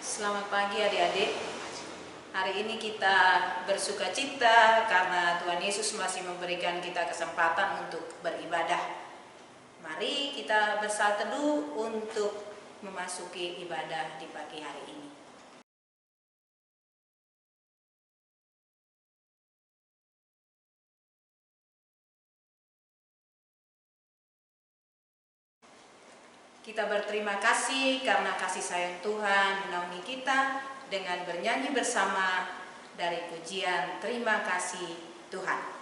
Selamat pagi adik-adik. Hari ini kita bersuka cita karena Tuhan Yesus masih memberikan kita kesempatan untuk beribadah. Mari kita bersatu teduh untuk memasuki ibadah di pagi hari ini. Kita berterima kasih karena kasih sayang Tuhan menaungi kita dengan bernyanyi bersama dari pujian Terima Kasih Tuhan.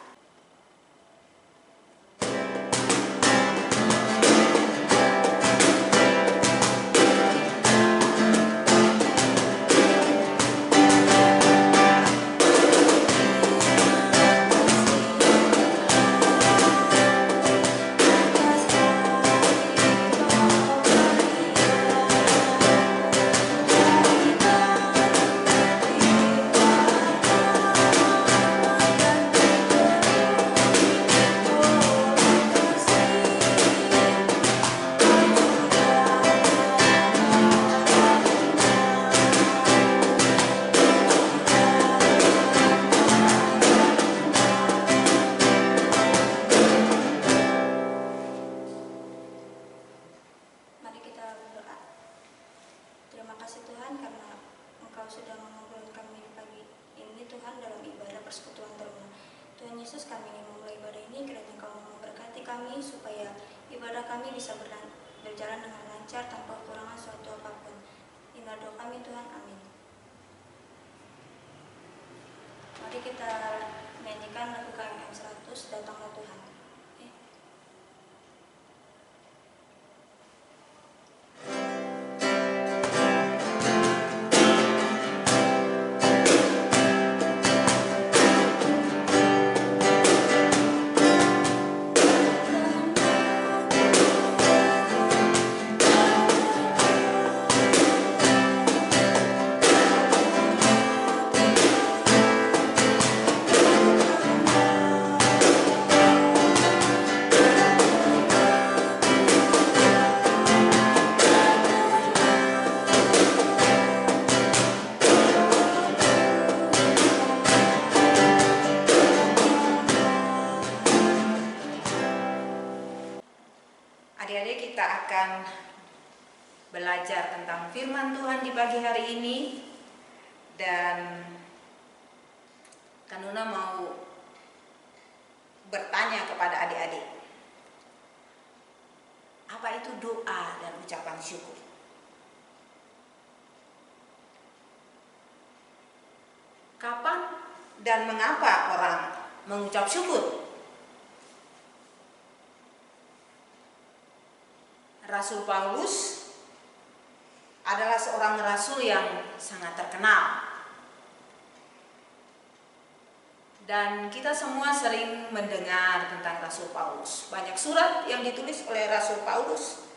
Mari kita nyanyikan lagu KMM 100, Datanglah Tuhan. Adik-adik, kita akan belajar tentang firman Tuhan di pagi hari ini. Dan Kanuna mau bertanya kepada adik-adik, apa itu doa dan ucapan syukur? Kapan dan mengapa orang mengucap syukur? Rasul Paulus adalah seorang rasul yang sangat terkenal. Dan kita semua sering mendengar tentang Rasul Paulus. Banyak surat yang ditulis oleh Rasul Paulus.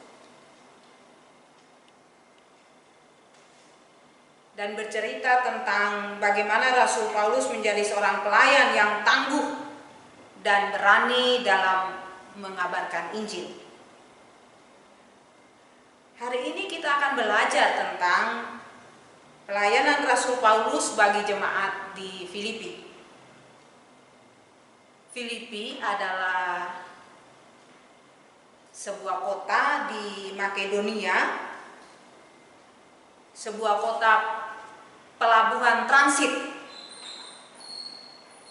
Dan bercerita tentang bagaimana Rasul Paulus menjadi seorang pelayan yang tangguh dan berani dalam mengabarkan Injil. Hari ini kita akan belajar tentang pelayanan Rasul Paulus bagi jemaat di Filipi. Filipi adalah sebuah kota di Makedonia, sebuah kota pelabuhan transit.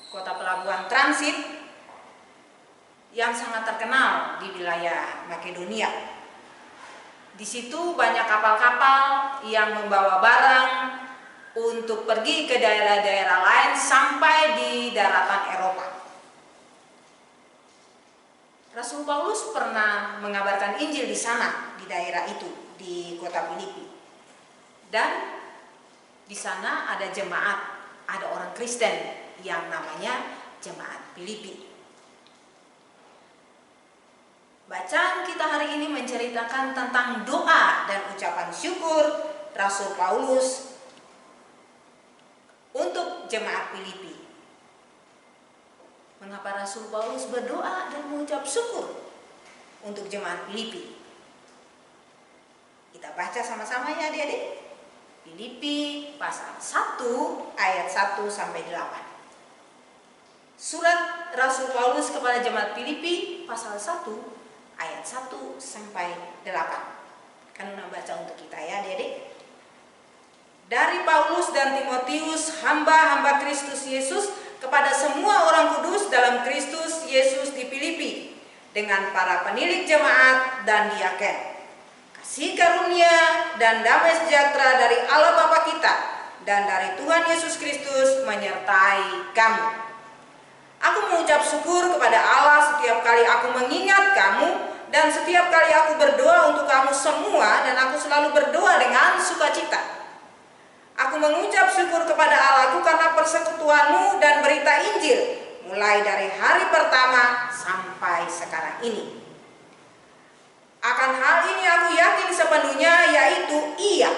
Kota pelabuhan transit yang sangat terkenal di wilayah Makedonia. Di situ banyak kapal-kapal yang membawa barang untuk pergi ke daerah-daerah lain sampai di daratan Eropa. Rasul Paulus pernah mengabarkan Injil di sana, di daerah itu, di kota Filipi. Dan di sana ada jemaat, ada orang Kristen yang namanya Jemaat Filipi. Bacaan kita hari ini menceritakan tentang doa dan ucapan syukur Rasul Paulus untuk jemaat Filipi. Mengapa Rasul Paulus berdoa dan mengucap syukur untuk jemaat Filipi? Kita baca sama-sama ya adik-adik. Filipi pasal 1 ayat 1 sampai 8. Surat Rasul Paulus kepada jemaat Filipi pasal 1 ayat 1 sampai 8. Kan baca untuk kita ya, Adik-adik. Dari Paulus dan Timotius, hamba-hamba Kristus Yesus, kepada semua orang kudus dalam Kristus Yesus di Filipi, dengan para penilik jemaat dan diaken. Kasih karunia dan damai sejahtera dari Allah Bapa kita dan dari Tuhan Yesus Kristus menyertai kamu. Aku mengucap syukur kepada Allah setiap kali aku mengingat kamu, dan setiap kali aku berdoa untuk kamu semua, dan aku selalu berdoa dengan sukacita. Aku mengucap syukur kepada Allahku karena persekutuanmu dan berita Injil, mulai dari hari pertama sampai sekarang ini. Akan hal ini aku yakin sepenuhnya, yaitu Ia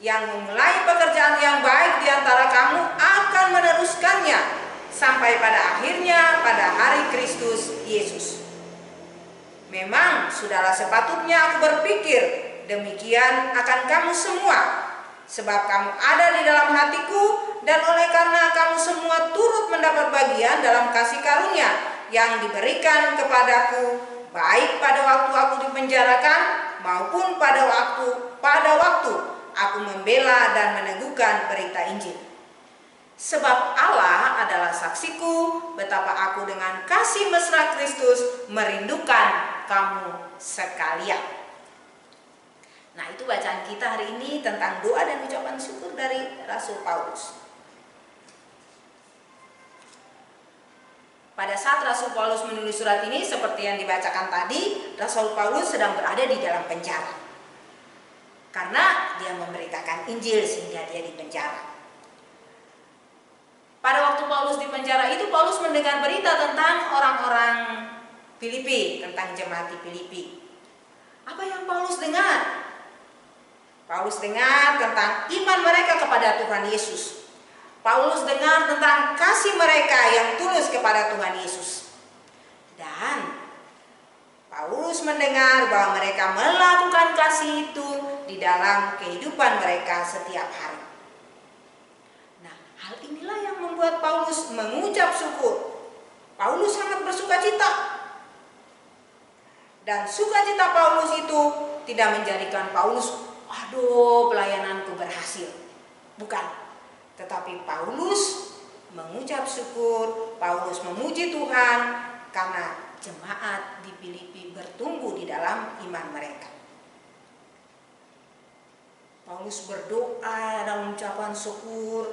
yang memulai pekerjaan yang baik di antara kamu akan meneruskannya sampai pada akhirnya pada hari Kristus Yesus. Memang sudahlah sepatutnya aku berpikir demikian akan kamu semua, sebab kamu ada di dalam hatiku, dan oleh karena kamu semua turut mendapat bagian dalam kasih karunia yang diberikan kepadaku, baik pada waktu aku dipenjarakan maupun pada waktu aku membela dan meneguhkan berita Injil. Sebab Allah adalah saksiku betapa aku dengan kasih mesra Kristus merindukan kamu sekalian. Nah, itu bacaan kita hari ini tentang doa dan ucapan syukur dari Rasul Paulus. Pada saat Rasul Paulus menulis surat ini, seperti yang dibacakan tadi, Rasul Paulus sedang berada di dalam penjara. Karena dia memberitakan Injil sehingga dia dipenjara. Pada waktu Paulus di penjara itu, Paulus mendengar berita tentang orang-orang Filipi, tentang jemaat di Filipi. Apa yang Paulus dengar? Paulus dengar tentang iman mereka kepada Tuhan Yesus. Paulus dengar tentang kasih mereka yang tulus kepada Tuhan Yesus. Dan Paulus mendengar bahwa mereka melakukan kasih itu di dalam kehidupan mereka setiap hari. Nah, hal inilah yang membuat Paulus mengucap syukur. Paulus sangat bersukacita. Dan sukacita Paulus itu tidak menjadikan Paulus, aduh, pelayananku berhasil. Bukan. Tetapi Paulus mengucap syukur, Paulus memuji Tuhan karena jemaat di Filipi bertumbuh di dalam iman mereka. Paulus berdoa dalam ucapan syukur,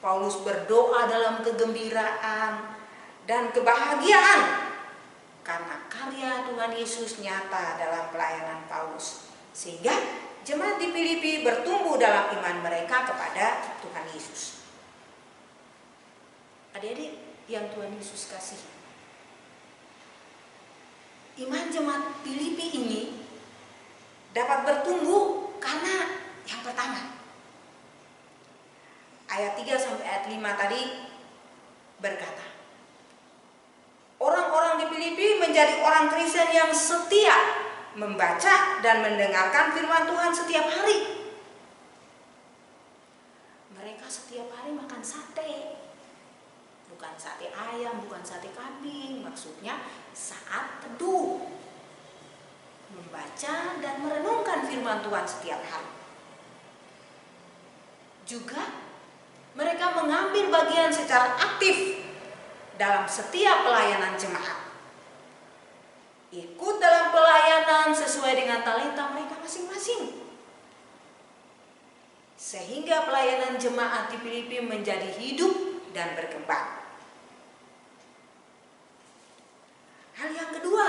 Paulus berdoa dalam kegembiraan dan kebahagiaan karena karya Tuhan Yesus nyata dalam pelayanan Paulus, sehingga jemaat di Filipi bertumbuh dalam iman mereka kepada Tuhan Yesus. Adik-adik yang Tuhan Yesus kasih, iman jemaat Filipi ini dapat bertumbuh karena yang pertama, ayat 3 sampai ayat 5 tadi berkata, orang-orang di Filipi menjadi orang Kristen yang setia membaca dan mendengarkan firman Tuhan setiap hari. Mereka setiap hari makan sate. Bukan sate ayam, bukan sate kambing. Maksudnya saat teduh, membaca dan merenungkan firman Tuhan setiap hari. Juga mereka mengambil bagian secara aktif dalam setiap pelayanan jemaat. Ikut dalam pelayanan sesuai dengan talenta mereka masing-masing. Sehingga pelayanan jemaat di Filipi menjadi hidup dan berkembang. Hal yang kedua,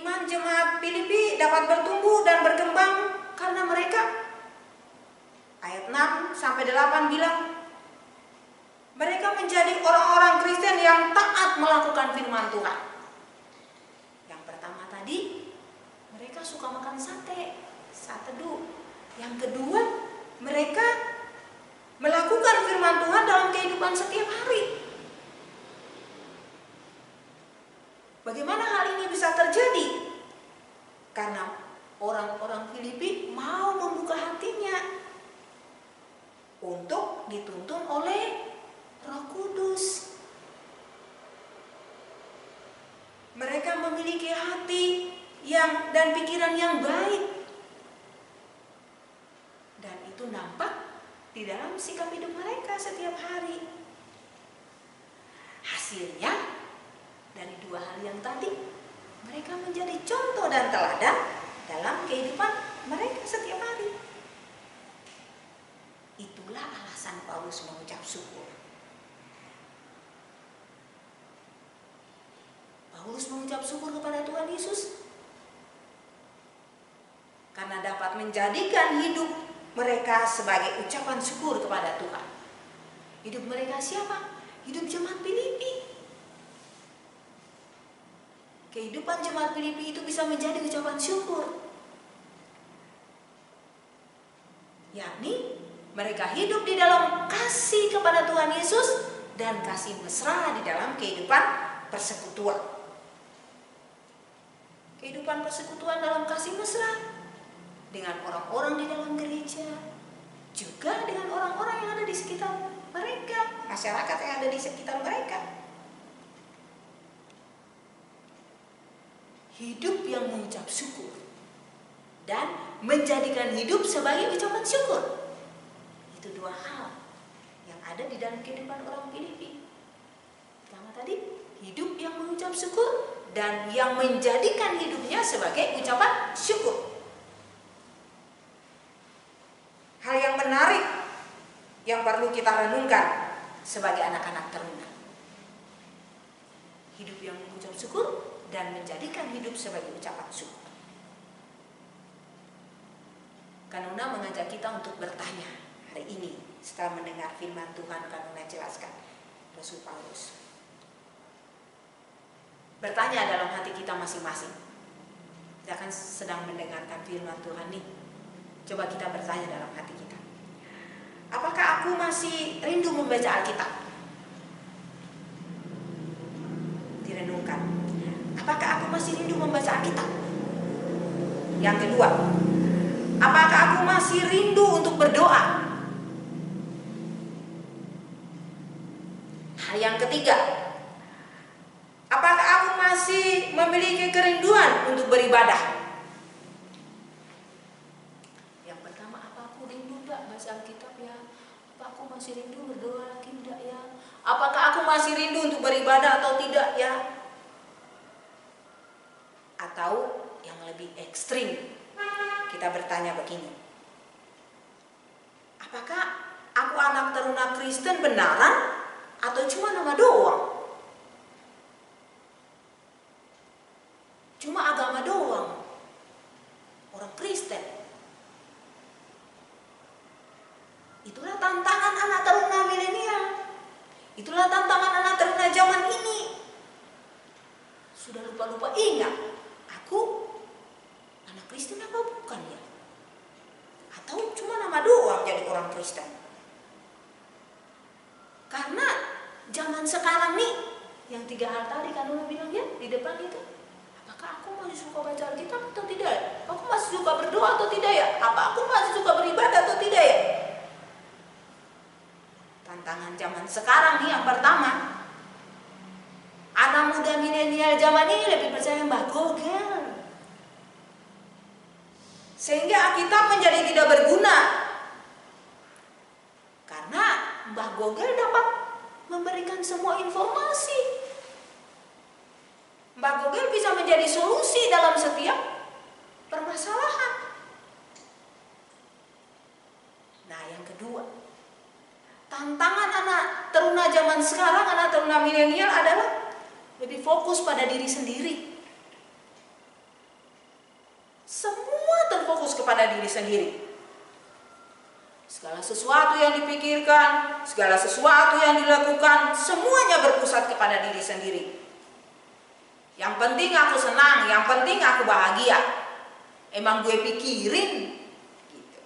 iman jemaat Filipi dapat bertumbuh dan berkembang karena mereka, ayat 6 sampai 8 bilang, mereka menjadi orang-orang Kristen yang taat melakukan firman Tuhan. Yang pertama tadi, mereka suka makan sate saat teduh. Yang kedua, mereka melakukan firman Tuhan dalam kehidupan setiap hari. Bagaimana hal ini bisa terjadi? Karena orang-orang Filipi mau membuka hatinya untuk dituntun oleh Roh Kudus. Mereka memiliki hati dan pikiran yang baik. Dan itu nampak di dalam sikap hidup mereka setiap hari. Hasilnya dari dua hal yang tadi, mereka menjadi contoh dan teladan dalam kehidupan mereka setiap hari. Itulah alasan Paulus mengucap syukur. Paulus mengucap syukur kepada Tuhan Yesus karena dapat menjadikan hidup mereka sebagai ucapan syukur kepada Tuhan. Hidup mereka siapa? Hidup jemaat Filipi. Kehidupan jemaat Filipi itu bisa menjadi ucapan syukur, yakni mereka hidup di dalam kasih kepada Tuhan Yesus dan kasih mesra di dalam kehidupan persekutuan. Kehidupan persekutuan dalam kasih mesra dengan orang-orang di dalam gereja, juga dengan orang-orang yang ada di sekitar mereka, masyarakat yang ada di sekitar mereka. Hidup yang mengucap syukur dan menjadikan hidup sebagai ucapan syukur. Itu dua hal yang ada di dalam kehidupan orang Filipi. Pertama tadi, hidup yang mengucap syukur dan yang menjadikan hidupnya sebagai ucapan syukur. Hal yang menarik yang perlu kita renungkan sebagai anak-anak teruna. Hidup yang mengucap syukur dan menjadikan hidup sebagai ucapan syukur. Kanuna mengajak kita untuk bertanya hari ini setelah mendengar firman Tuhan. Kanuna jelaskan Rasul Paulus. Bertanya dalam hati kita masing-masing. Kita akan sedang mendengarkan firman Tuhan nih. Coba kita bertanya dalam hati kita. Apakah aku masih rindu membaca Alkitab? Direnungkan. Apakah aku masih rindu membaca Alkitab? Yang kedua, apakah aku masih rindu untuk berdoa? Hal yang ketiga, apakah aku masih memiliki kerinduan untuk beribadah? Yang pertama, apa aku rindu enggak baca Alkitab ya? Apa aku masih rindu berdoa lagi enggak ya? Apakah aku masih rindu untuk beribadah atau tidak ya? Atau yang lebih ekstrim, kita bertanya begini. Apakah aku anak teruna Kristen benaran atau cuma nama doang? Cuma agama doang. Orang Kristen. Itulah tantangan anak teruna milenial. Itulah tantangan anak teruna zaman ini. Sudah lupa-lupa ingat. Aku anak Kristen apa bukan ya? Atau cuma nama doang jadi orang Kristen? Karena zaman sekarang nih, yang tiga hal tadi kan Nuna bilang ya di depan itu. Apakah aku masih suka baca Alkitab atau tidak ya? Aku masih suka berdoa atau tidak ya? Apa aku masih suka beribadah atau tidak ya? Tantangan zaman sekarang nih yang pertama, anak muda milenial zaman ini lebih percaya Mbah Google. Sehingga Alkitab menjadi tidak berguna. Karena Mbah Google dapat memberikan semua informasi. Mbah Google bisa menjadi solusi dalam setiap permasalahan. Nah, yang kedua, tantangan anak teruna zaman sekarang, anak teruna milenial adalah lebih fokus pada diri sendiri. Semua terfokus kepada diri sendiri. Segala sesuatu yang dipikirkan, segala sesuatu yang dilakukan, semuanya berpusat kepada diri sendiri. Yang penting aku senang, yang penting aku bahagia. Emang gue pikirin gitu.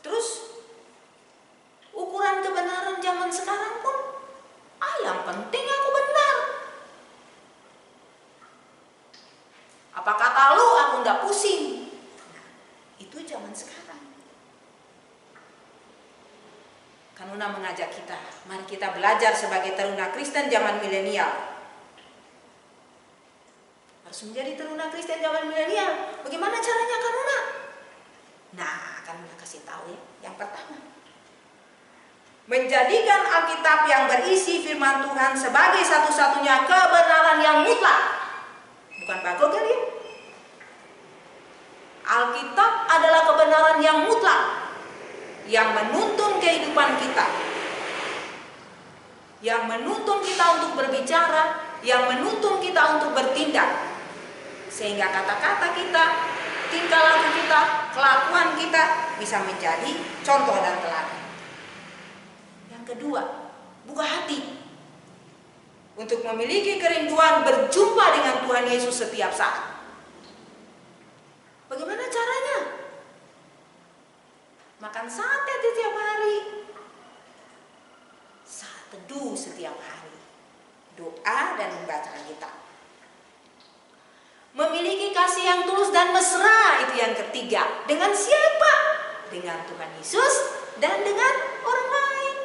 Terus ukuran kebenaran zaman sekarang pun yang penting aku benar. Apa kata lu, aku nggak pusing. Nah, itu zaman sekarang. Kanuna mengajak kita, mari kita belajar sebagai taruna Kristen zaman milenial. Harus menjadi taruna Kristen zaman milenial. Bagaimana caranya Kanuna? Nah, Kanuna kasih tahu ya. Yang pertama, menjadikan Alkitab yang berisi firman Tuhan sebagai satu-satunya kebenaran yang mutlak. Bukan bagus kan ya? Alkitab adalah kebenaran yang mutlak, yang menuntun kehidupan kita, yang menuntun kita untuk berbicara, yang menuntun kita untuk bertindak, sehingga kata-kata kita, tingkah laku kita, kelakuan kita bisa menjadi contoh dan teladan. Yang kedua, buka hati untuk memiliki kerinduan berjumpa dengan Tuhan Yesus setiap saat. Bagaimana caranya? Makan sate setiap hari, saat teduh setiap hari, doa dan membaca Alkitab. Memiliki kasih yang tulus dan mesra, itu yang ketiga. Dengan siapa? Dengan Tuhan Yesus dan dengan orang lain.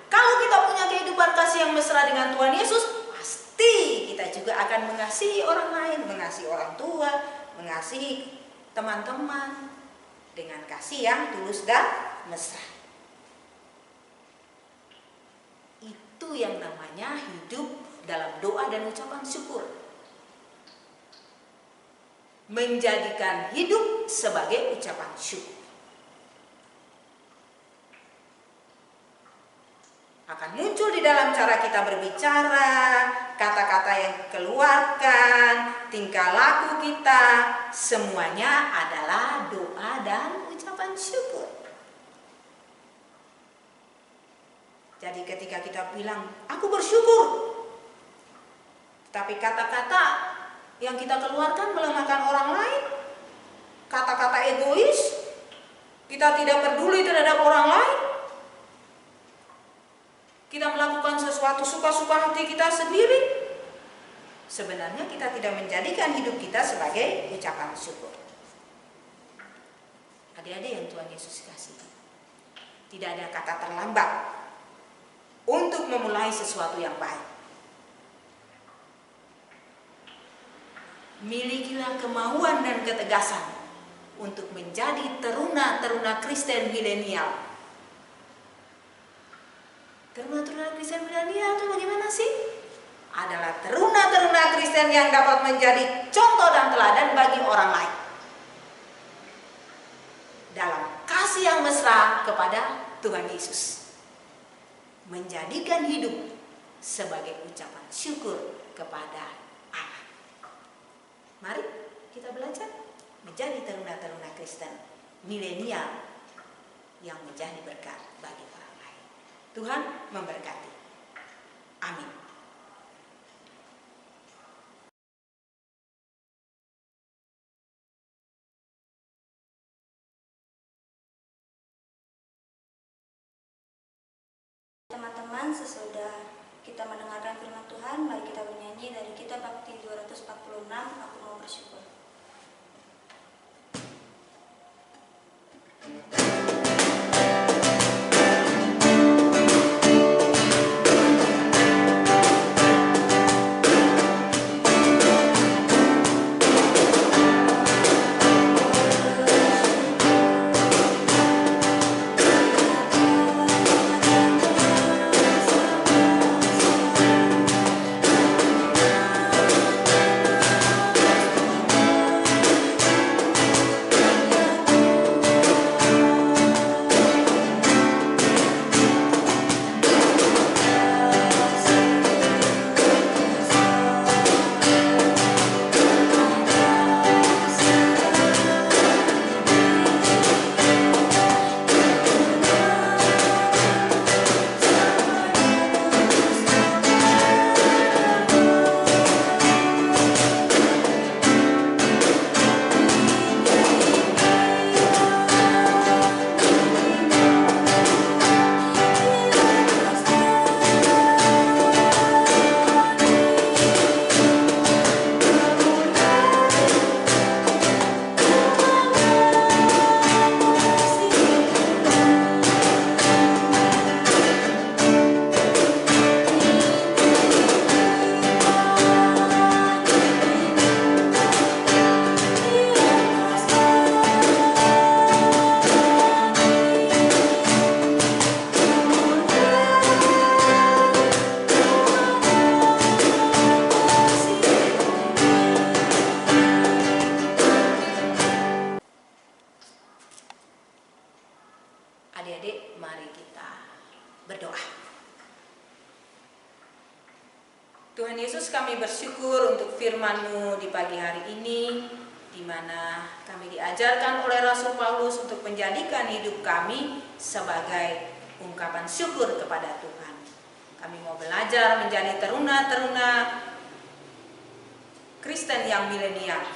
Kalau kita punya kehidupan kasih yang mesra dengan Tuhan Yesus, pasti kita juga akan mengasihi orang lain, mengasihi orang tua, mengasihi teman-teman dengan kasih yang tulus dan mesra. Itu yang namanya hidup dalam doa dan ucapan syukur. Menjadikan hidup sebagai ucapan syukur. Akan muncul di dalam cara kita berbicara, kata-kata yang keluarkan, tingkah laku kita, semuanya adalah doa dan ucapan syukur. Jadi ketika kita bilang, aku bersyukur, tapi kata-kata yang kita keluarkan melemahkan orang lain, kata-kata egois, kita tidak peduli terhadap orang lain, kita melakukan sesuatu suka-suka hati kita sendiri, sebenarnya kita tidak menjadikan hidup kita sebagai ucapan syukur. Adik-adik yang Tuhan Yesus kasih, tidak ada kata terlambat untuk memulai sesuatu yang baik. Milikilah kemauan dan ketegasan untuk menjadi teruna-teruna Kristen milenial. Teruna-teruna Kristen milenial itu bagaimana sih? Adalah teruna-teruna Kristen yang dapat menjadi contoh dan teladan bagi orang lain dalam kasih yang mesra kepada Tuhan Yesus, menjadikan hidup sebagai ucapan syukur kepada Allah. Mari kita belajar menjadi teruna-teruna Kristen milenial yang menjadi berkat bagi orang lain. Tuhan memberkati. Amin. Teman-teman, sesudah kita mendengarkan firman Tuhan, mari kita bernyanyi dari kitab Bakti 246, Aku Mau Bersyukur. Tuhan Yesus, kami bersyukur untuk firman-Mu di pagi hari ini, di mana kami diajarkan oleh Rasul Paulus untuk menjadikan hidup kami sebagai ungkapan syukur kepada Tuhan. Kami mau belajar menjadi teruna-teruna Kristen yang milenial.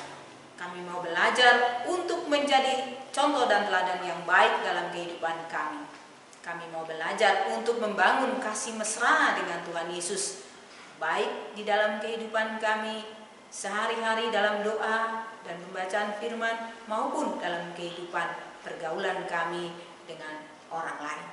Kami mau belajar untuk menjadi contoh dan teladan yang baik dalam kehidupan kami. Kami mau belajar untuk membangun kasih mesra dengan Tuhan Yesus, baik di dalam kehidupan kami sehari-hari dalam doa dan pembacaan firman, maupun dalam kehidupan pergaulan kami dengan orang lain.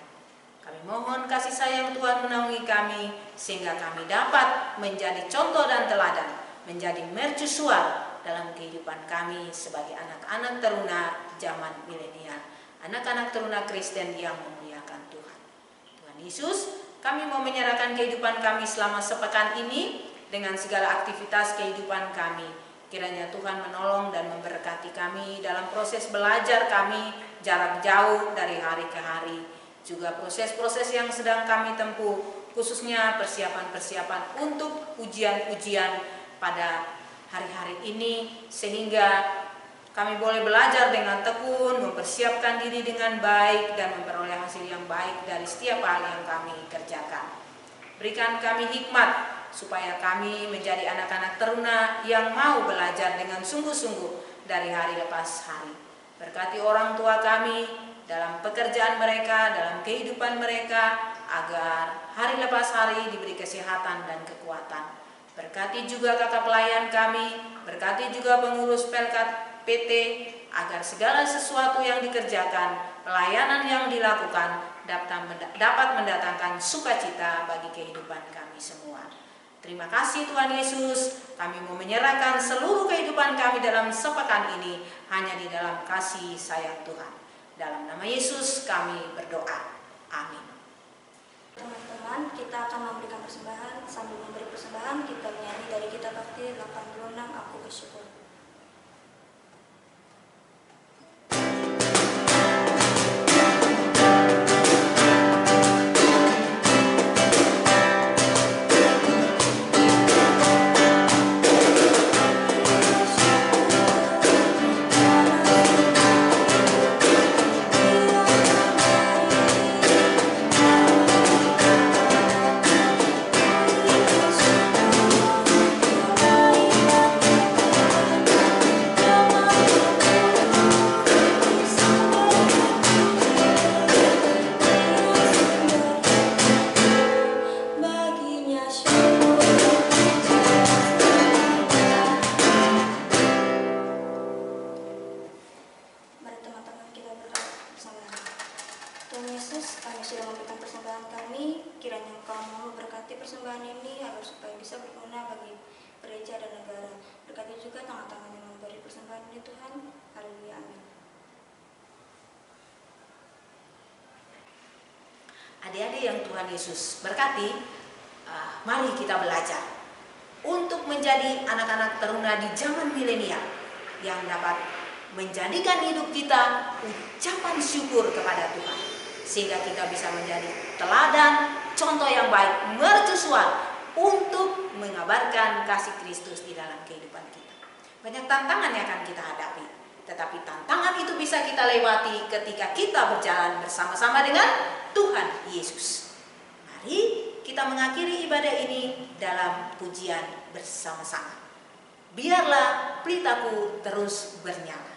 Kami mohon kasih sayang Tuhan menaungi kami, sehingga kami dapat menjadi contoh dan teladan, menjadi mercusuar dalam kehidupan kami sebagai anak-anak teruna zaman milenial, anak-anak teruna Kristen yang memuliakan Tuhan. Tuhan Yesus, kami mau menyerahkan kehidupan kami selama sepekan ini dengan segala aktivitas kehidupan kami. Kiranya Tuhan menolong dan memberkati kami dalam proses belajar kami jarak jauh dari hari ke hari. Juga proses-proses yang sedang kami tempuh, khususnya persiapan-persiapan untuk ujian-ujian pada hari-hari ini, sehingga kami boleh belajar dengan tekun, mempersiapkan diri dengan baik, dan memperoleh hasil yang baik dari setiap hal yang kami kerjakan. Berikan kami hikmat supaya kami menjadi anak-anak teruna yang mau belajar dengan sungguh-sungguh dari hari lepas hari. Berkati orang tua kami dalam pekerjaan mereka, dalam kehidupan mereka, agar hari lepas hari diberi kesehatan dan kekuatan. Berkati juga kakak pelayan kami, berkati juga pengurus Pelkat PT, agar segala sesuatu yang dikerjakan, pelayanan yang dilakukan dapat mendatangkan sukacita bagi kehidupan kami semua. Terima kasih Tuhan Yesus, kami mau menyerahkan seluruh kehidupan kami dalam sepekan ini hanya di dalam kasih sayang Tuhan. Dalam nama Yesus kami berdoa. Amin. Teman-teman, kita akan memberikan persembahan. Sambil memberi persembahan, kita menyanyi dari Kitab Bakti 86, Aku Bersyukur. Adik-adik yang Tuhan Yesus berkati, mari kita belajar untuk menjadi anak-anak teruna di zaman milenial yang dapat menjadikan hidup kita ucapan syukur kepada Tuhan, sehingga kita bisa menjadi teladan, contoh yang baik, mercusuar untuk mengabarkan kasih Kristus di dalam kehidupan kita. Banyak tantangan yang akan kita hadapi, tetapi tantangan itu bisa kita lewati ketika kita berjalan bersama-sama dengan Tuhan Yesus. Mari kita mengakhiri ibadah ini dalam pujian bersama-sama. Biarlah pelitaku terus bernyala.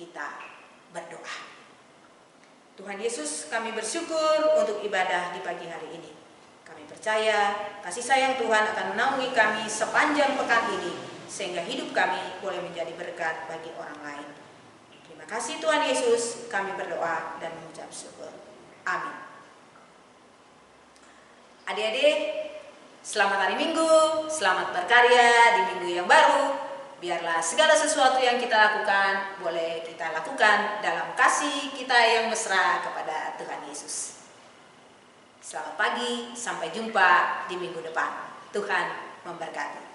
kita berdoa. Tuhan Yesus, kami bersyukur untuk ibadah di pagi hari ini. Kami percaya kasih sayang Tuhan akan menaungi kami sepanjang pekan ini, sehingga hidup kami boleh menjadi berkat bagi orang lain. Terima kasih Tuhan Yesus, kami berdoa dan mengucap syukur. Amin. Adik-adik, selamat hari Minggu, selamat berkarya di minggu yang baru. Biarlah segala sesuatu yang kita lakukan, boleh kita lakukan dalam kasih kita yang mesra kepada Tuhan Yesus. Selamat pagi, sampai jumpa di minggu depan. Tuhan memberkati.